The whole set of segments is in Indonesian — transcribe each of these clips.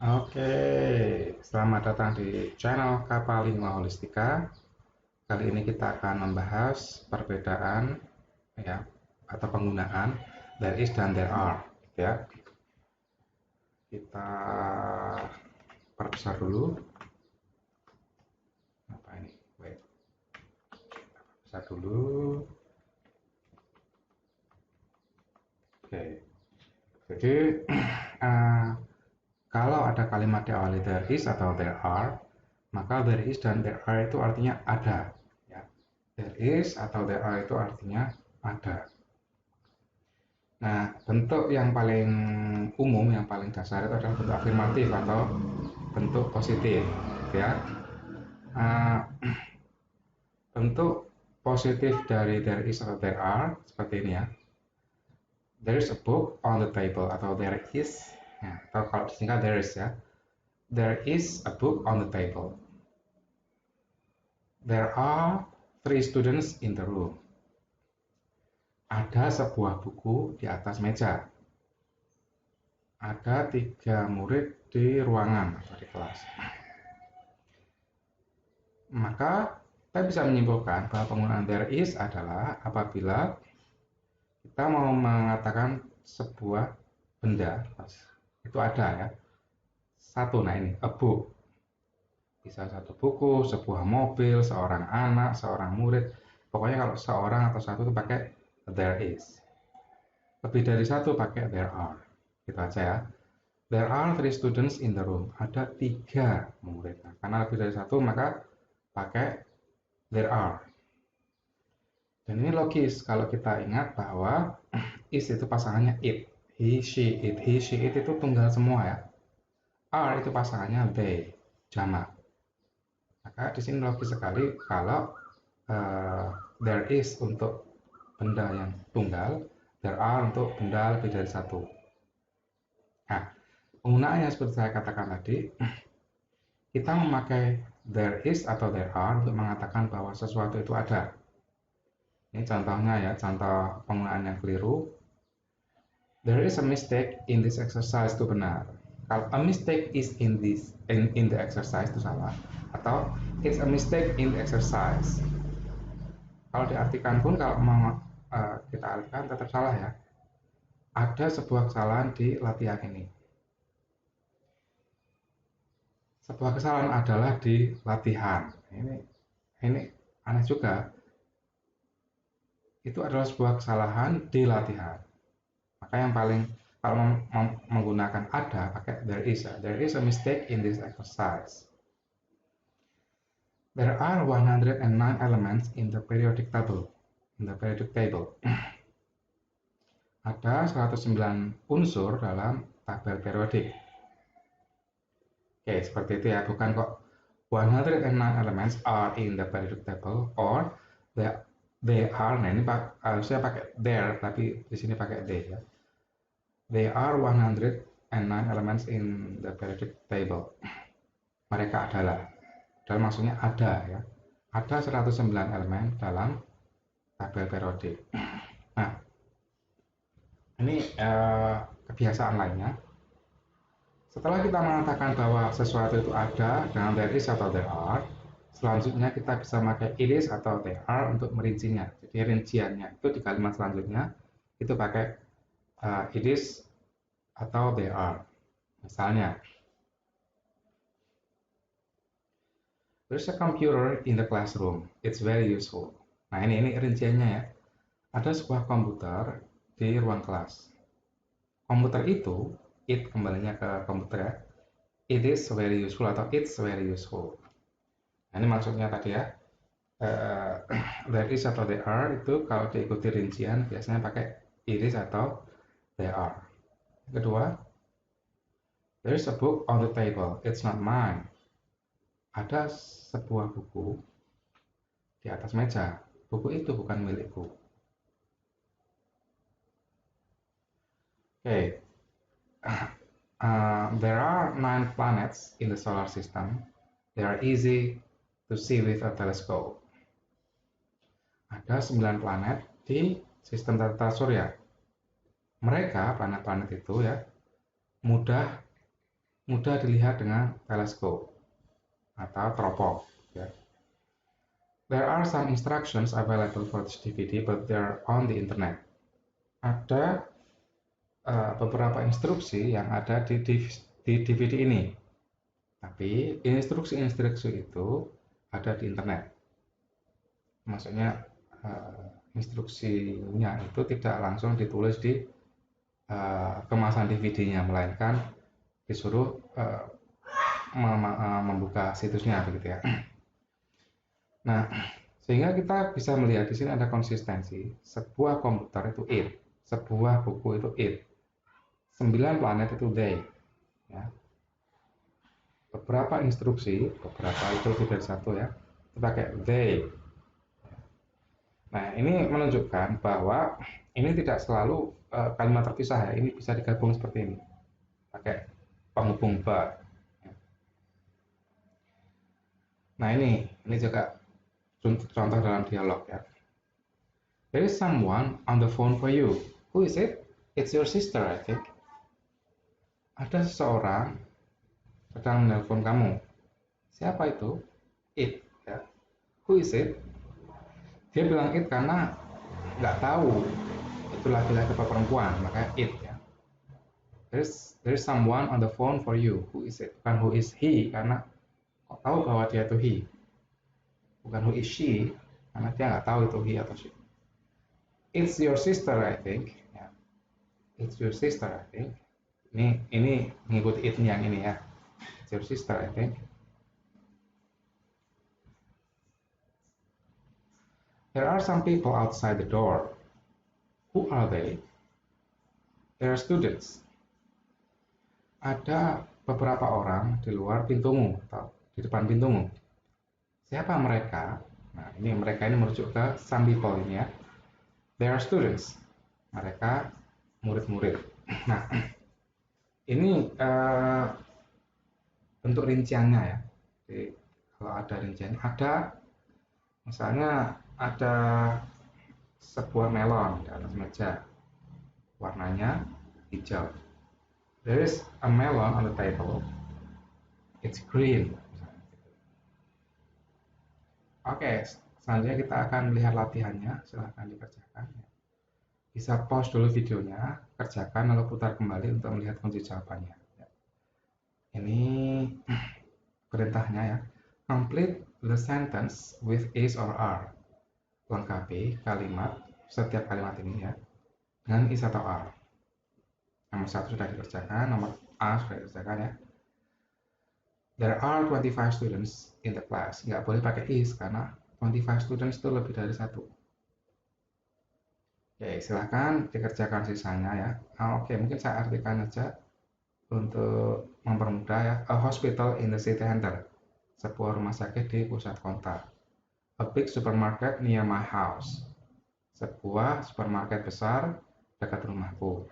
Oke, selamat datang di channel Kapalingua Holistika. Kali ini kita akan membahas perbedaan ya atau penggunaan there is dan there are ya. Kita perbesar dulu. Apa ini? Wait. Besar dulu. Oke. Jadi kalau ada kalimat diawali there is atau there are, maka there is dan there are itu artinya ada. Ya. There is atau there are itu artinya ada. Nah, bentuk yang paling umum, yang paling dasar itu adalah bentuk afirmatif atau bentuk positif, ya. Uh, Bentuk positif dari there is atau there are seperti ini ya. There is a book on the table atau there is, ya, atau kalau disingkat there is ya. There is a book on the table. There are three students in the room. Ada sebuah buku di atas meja. Ada 3 murid di ruangan atau di kelas. Maka kita bisa menyimpulkan bahwa penggunaan there is adalah apabila kita mau mengatakan sebuah benda itu ada ya. Satu, nah ini a book. Bisa satu buku, sebuah mobil, seorang anak, seorang murid. Pokoknya kalau seorang atau satu itu pakai there is. Lebih dari satu pakai there are. Gitu aja ya. There are three students in the room. Ada 3 murid. Nah, karena lebih dari satu maka pakai there are. Dan ini logis kalau kita ingat bahwa is itu pasangannya it. He, she, it. He, she, it itu tunggal semua ya. Are itu pasangannya they, jamak. Maka di sini logis sekali kalau there is untuk benda yang tunggal, there are untuk benda lebih dari satu. Nah, penggunaannya seperti saya katakan tadi, kita memakai there is atau there are untuk mengatakan bahwa sesuatu itu ada. Ini contohnya ya, contoh penggunaan yang keliru. There is a mistake in this exercise itu benar. Kalau a mistake is in the exercise itu salah. Atau it's a mistake in the exercise. Kalau diartikan pun kalau mau kita artikan tetap salah ya. Ada sebuah kesalahan di latihan ini. Sebuah kesalahan adalah di latihan. Ini aneh juga. Itu adalah sebuah kesalahan di latihan. Maka yang paling kalau menggunakan ada pakai there is. There is a mistake in this exercise. There are 109 elements in the periodic table. Ada 109 unsur dalam tabel periodik. Oke, seperti itu ya. Bukan kok 109 elements are in the periodic table or they are. Nah, ini harusnya pakai there, tapi di sini pakai they ya. There are 109 elements in the periodic table. Mereka adalah. Dan maksudnya ada ya. Ada 109 elemen dalam tabel periodik. Nah, ini kebiasaan lainnya. Setelah kita mengatakan bahwa sesuatu itu ada dengan there is atau there are, selanjutnya kita bisa memakai it is atau there are untuk merincinya. Jadi rinciannya itu di kalimat selanjutnya itu pakai it is atau there are. Misalnya, there's a computer in the classroom. It's very useful. Nah, ini rinciannya ya. Ada sebuah komputer di ruang kelas. Komputer itu, it kembalinya ke komputer ya. It is very useful atau it's very useful. Nah, ini maksudnya tadi ya. There is atau there are itu kalau diikuti rincian biasanya pakai it is atau there are. Kedua, there is a book on the table. It's not mine. Ada sebuah buku di atas meja. Buku itu bukan milikku. Okay. There are 9 planets in the solar system. They are easy to see with a telescope. Ada 9 planet di sistem tata surya. Mereka, planet-planet itu ya, mudah mudah dilihat dengan teleskop atau teropong. Ya. There are some instructions available for this DVD, but they're on the internet. Ada beberapa instruksi yang ada di DVD ini, tapi instruksi-instruksi itu ada di internet. Maksudnya instruksinya itu tidak langsung ditulis di kemasan DVD-nya, melainkan disuruh membuka situsnya begitu ya. Nah, sehingga kita bisa melihat di sini ada konsistensi. Sebuah komputer itu it, sebuah buku itu it, 9 planet itu they. Ya. Beberapa instruksi, beberapa itu tidak satu ya, kita pakai they. Nah, ini menunjukkan bahwa ini tidak selalu kalimat terpisah ya, ini bisa digabung seperti ini, pakai penghubung but. Nah, ini juga contoh dalam dialog ya. There is someone on the phone for you. Who is it? It's your sister, I think. Ada seseorang sedang menelpon kamu. Siapa itu? It. Ya. Who is it? Dia bilang it karena nggak tahu itu laki-laki atau perempuan, maka it ya. There is someone on the phone for you. Who is it? Bukan who is he, karena kok tahu bahwa dia itu he. Bukan who is she, karena dia nggak tahu itu he atau she. It's your sister, I think. Ya. It's your sister, I think. Ini mengikuti it yang ini ya. It's your sister, I think. There are some people outside the door. Who are they? They are students. Ada beberapa orang di luar pintumu atau di depan pintumu. Siapa mereka? Nah, ini mereka ini merujuk ke some people ini ya. They are students. Mereka murid-murid. Nah, ini bentuk rinciannya ya. Jadi, kalau ada rincian, ada misalnya ada sebuah melon di atas meja, warnanya hijau. There is a melon on the table. It's green. Oke, selanjutnya kita akan melihat latihannya. Silahkan dikerjakan. Bisa pause dulu videonya, kerjakan lalu putar kembali untuk melihat kunci jawabannya. Ini perintahnya ya. Complete the sentence with is or are. Lengkapi kalimat, setiap kalimat ini ya, dengan is atau are. Nomor 1 sudah dikerjakan, nomor A sudah dikerjakan ya. There are 25 students in the class. Nggak boleh pakai is karena 25 students itu lebih dari 1. Oke, silahkan dikerjakan sisanya ya. Oke, mungkin saya artikan aja untuk mempermudah ya. A hospital in the city center. Sebuah rumah sakit di pusat kota. A big supermarket near my house. Sebuah supermarket besar dekat rumahku.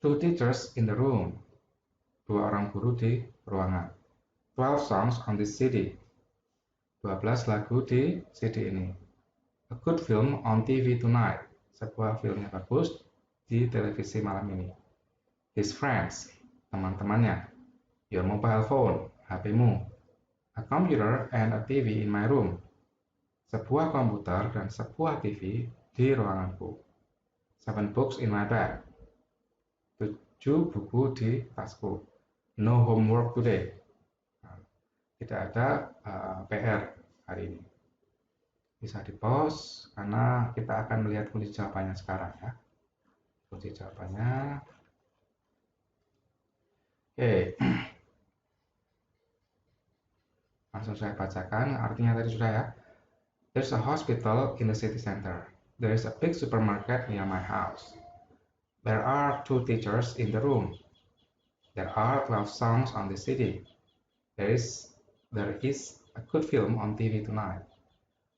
2 teachers in the room. 2 orang guru di ruangan. 12 songs on the CD. 12 lagu di CD ini. A good film on TV tonight. Sebuah film yang bagus di televisi malam ini. His friends. Teman-temannya. Your mobile phone. HP-mu. A computer and a TV in my room. Sebuah komputer dan sebuah TV di ruanganku. 7 books in my bag. 7 buku di tasku. No homework today. Tidak ada PR hari ini. Bisa di pause karena kita akan melihat kunci jawabannya sekarang ya. Kunci jawabannya. Oke. Langsung saya bacakan, artinya tadi sudah ya. There's a hospital in the city center. There is a big supermarket near my house. There are 2 teachers in the room. There are 12 songs on the CD. There is a good film on TV tonight.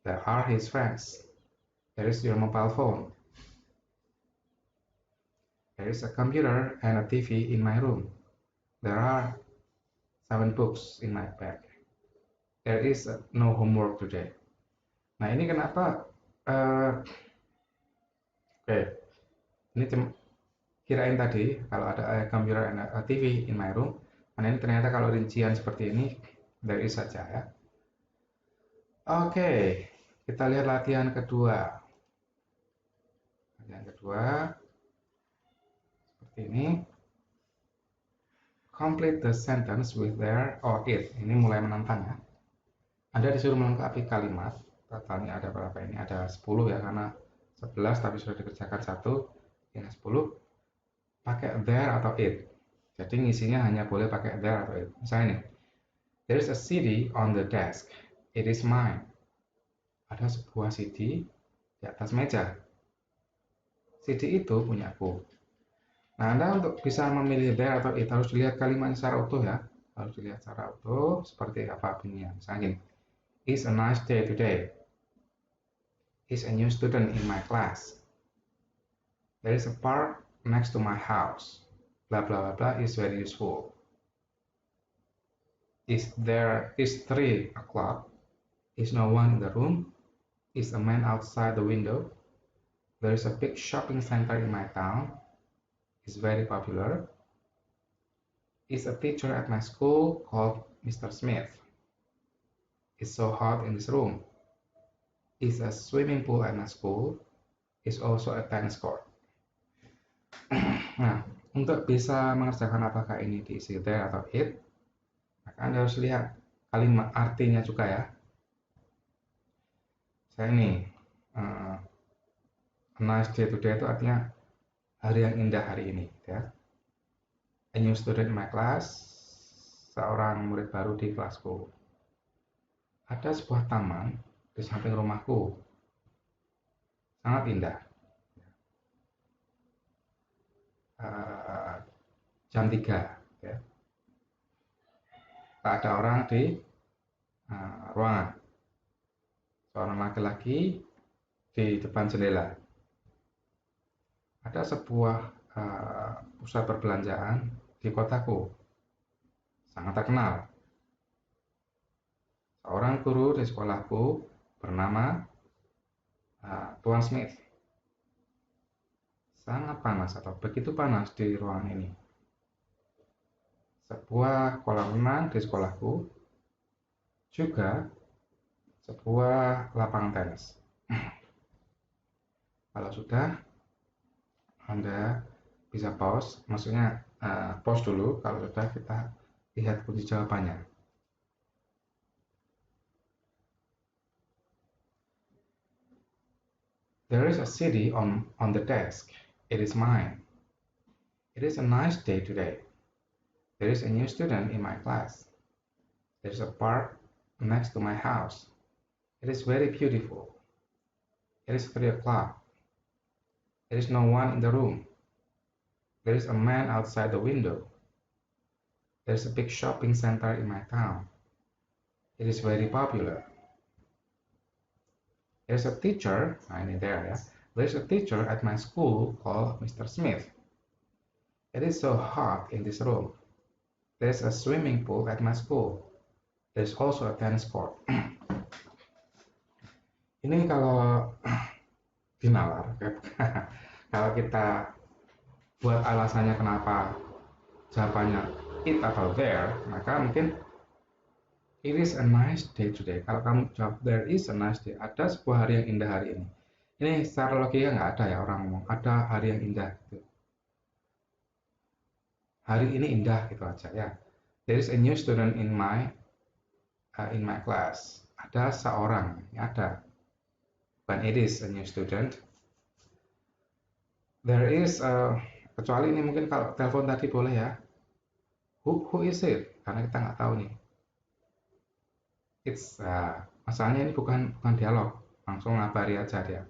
There are his friends. There is your mobile phone. There is a computer and a TV in my room. There are 7 books in my bag. There is no homework today. Nah, ini kenapa? Oke. Ini kirain tadi kalau ada computer and a TV in my room, Nah, ini ternyata kalau rincian seperti ini there is saja ya. Oke, kita lihat latihan kedua. Latihan kedua seperti ini. Complete the sentence with their or it. Ini mulai menantang ya. Anda disuruh melengkapi kalimat. Totalnya ada berapa ini? Ada 10 ya, karena 11 tapi sudah dikerjakan 1. Ini 10. Pakai their atau it. Jadi ngisinya hanya boleh pakai their atau it. Misalnya nih, there's a CD on the desk. It is mine. Ada sebuah CD di atas meja. CD itu punyaku. Nah, Anda untuk bisa memilih there atau it harus dilihat kalimatnya secara utuh ya. Harus dilihat secara utuh seperti apa bunyinya. Misalnya gini, it's a nice day today. Is a new student in my class. There is a park next to my house. Blah blah blah blah is very useful. Is 3 o'clock? Is no one in the room? Is a man outside the window? There is a big shopping center in my town. Is very popular. Is a teacher at my school called Mr. Smith. It's so hot in this room. Is a swimming pool at my school. Is also a tennis court. Nah, untuk bisa mengerjakan apakah ini diisi there atau it, maka Anda harus lihat kalimat artinya juga ya. Saya ini a nice day today itu artinya hari yang indah hari ini ya. A new student in my class, seorang murid baru di kelasku. Ada sebuah taman di samping rumahku, sangat indah. Jam 3 ya. Tak ada orang di ruangan. Seorang laki-laki di depan jendela. Ada sebuah pusat perbelanjaan di kotaku, sangat terkenal. Seorang guru di sekolahku bernama Tuan Smith. Sangat panas atau begitu panas di ruangan ini. Sebuah kolam renang di sekolahku, juga sebuah lapangan tenis. Kalau sudah, Anda bisa pause, maksudnya pause dulu. Kalau sudah, kita lihat kunci jawabannya. There is a CD on the desk. It is mine. It is a nice day today. There is a new student in my class. There is a park next to my house. It is very beautiful. It is 3 o'clock. There is no one in the room. There is a man outside the window. There is a big shopping center in my town. It is very popular. There's a teacher, there ya. There's a teacher at my school called Mr. Smith. It is so hot in this room. There's a swimming pool at my school. There's also a tennis court. Ini kalau dinalar, kalau kita buat alasannya kenapa jawabannya it atau there, maka mungkin it is a nice day today. Kalau kamu jawab there is a nice day, ada sebuah hari yang indah hari ini. Ini secara logika nggak ada ya orang ngomong ada hari yang indah gitu. Hari ini indah gitu aja ya. There is a new student in my class. Ada seorang, ya ada. Bukan it is a new student. There is kecuali ini mungkin kalau telepon tadi boleh ya. Who is it? Karena kita nggak tahu nih. It's masalahnya ini bukan dialog, langsung ngabari aja dia.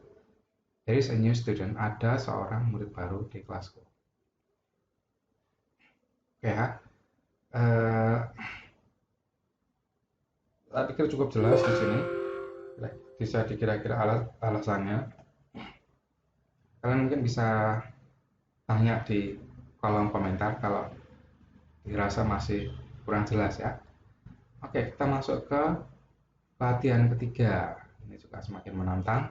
There is a new student, ada seorang murid baru di kelasku. Oke ya. Saya pikir cukup jelas di sini. Bisa dikira-kira alasannya. Kalian mungkin bisa tanya di kolom komentar kalau dirasa masih kurang jelas ya. Oke, kita masuk ke latihan ketiga. Ini juga semakin menantang.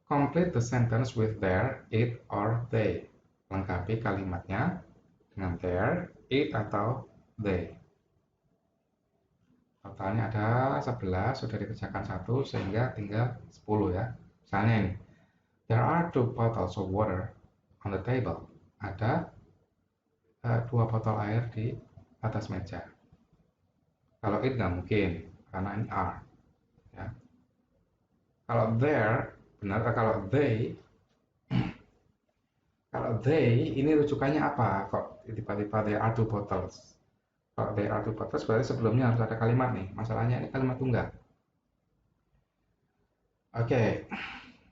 Complete the sentence with their, it, or they. lengkapi kalimatnya dengan their, it, atau they. Totalnya ada 11, sudah dikerjakan 1 sehingga tinggal 10 ya. Misalnya ini, there are 2 bottles of water on the table. Ada 2 botol air di atas meja. Kalau it nggak mungkin, karena ini are. Ya. Kalau there, benar. Kalau they, ini rujukannya apa? Kok tiba-tiba there are 2 bottles? Kalau there are 2 bottles, berarti sebelumnya harus ada kalimat nih. Masalahnya ini kalimat tunggal. Oke,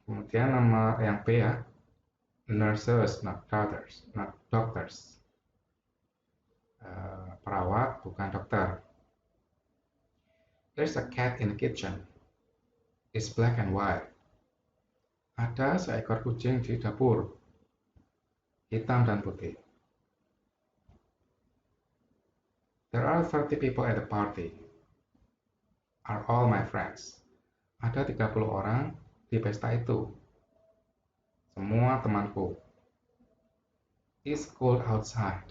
kemudian nomor yang B ya. Nurses, not doctors. Not doctors. Perawat, bukan dokter. There's a cat in the kitchen. It's black and white. Ada seekor kucing di dapur. Hitam dan putih. There are 30 people at the party. Are all my friends. Ada 30 orang di pesta itu. Semua temanku. It's cold outside.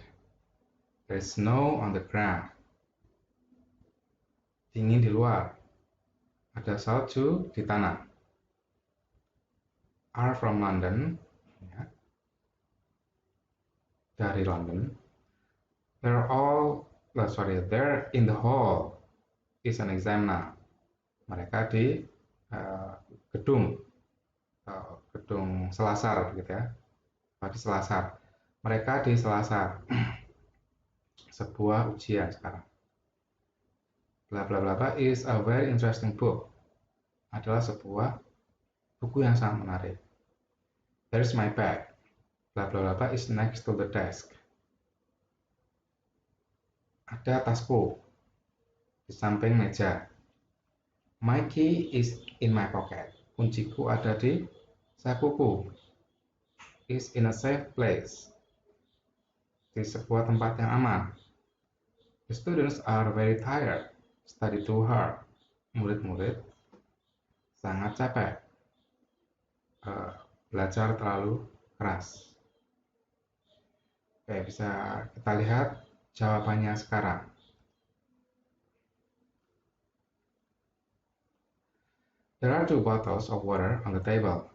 There's snow on the ground. Dingin di luar. Ada salju di tanah. Are from London. Ya. Dari London. They're in the hall. Is an exam now. Mereka di gedung selasar gitu ya. Di selasar. Mereka di selasar. Sebuah ujian sekarang. Bla bla bla bla is a very interesting book. Adalah sebuah buku yang sangat menarik. There's my bag. Bla bla bla bla is next to the desk. Ada tasku di samping meja. My key is in my pocket. Kunciku ada di sakuku. Is in a safe place. Di sebuah tempat yang aman. The students are very tired. Study too hard. Murid-murid sangat capek. Belajar terlalu keras. Oke, bisa kita lihat jawabannya sekarang. There are 2 bottles of water on the table.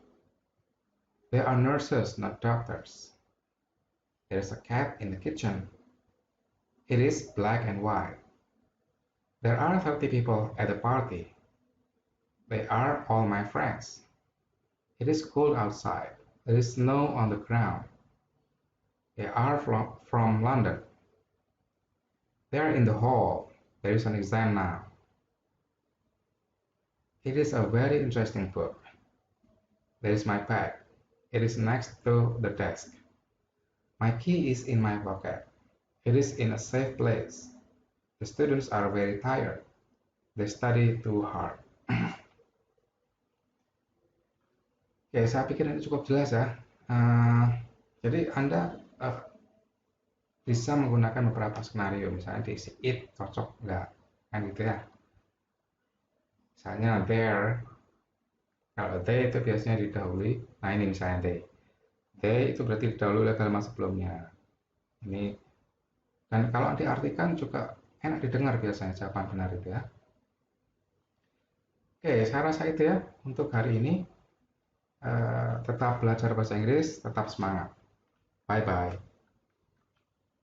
They are nurses, not doctors. There's a cat in the kitchen. It is black and white. There are 30 people at the party. They are all my friends. It is cold outside. There is snow on the ground. They are from London. They are in the hall. There is an exam now. It is a very interesting book. There is my bag. It is next to the desk. My key is in my pocket. It is in a safe place. The students are very tired. They study too hard. Oke, saya pikir ini cukup jelas ya. Jadi Anda bisa menggunakan beberapa skenario, misalnya diisi it, cocok nggak, kan gitu ya. Misalnya there, kalau they itu biasanya didahului, nah ini misalnya they itu berarti didahului oleh kalimat sebelumnya. Ini, dan kalau diartikan juga enak didengar biasanya jawaban benar itu ya. Oke, saya rasa itu ya untuk hari ini. Tetap belajar bahasa Inggris, tetap semangat. Bye-bye.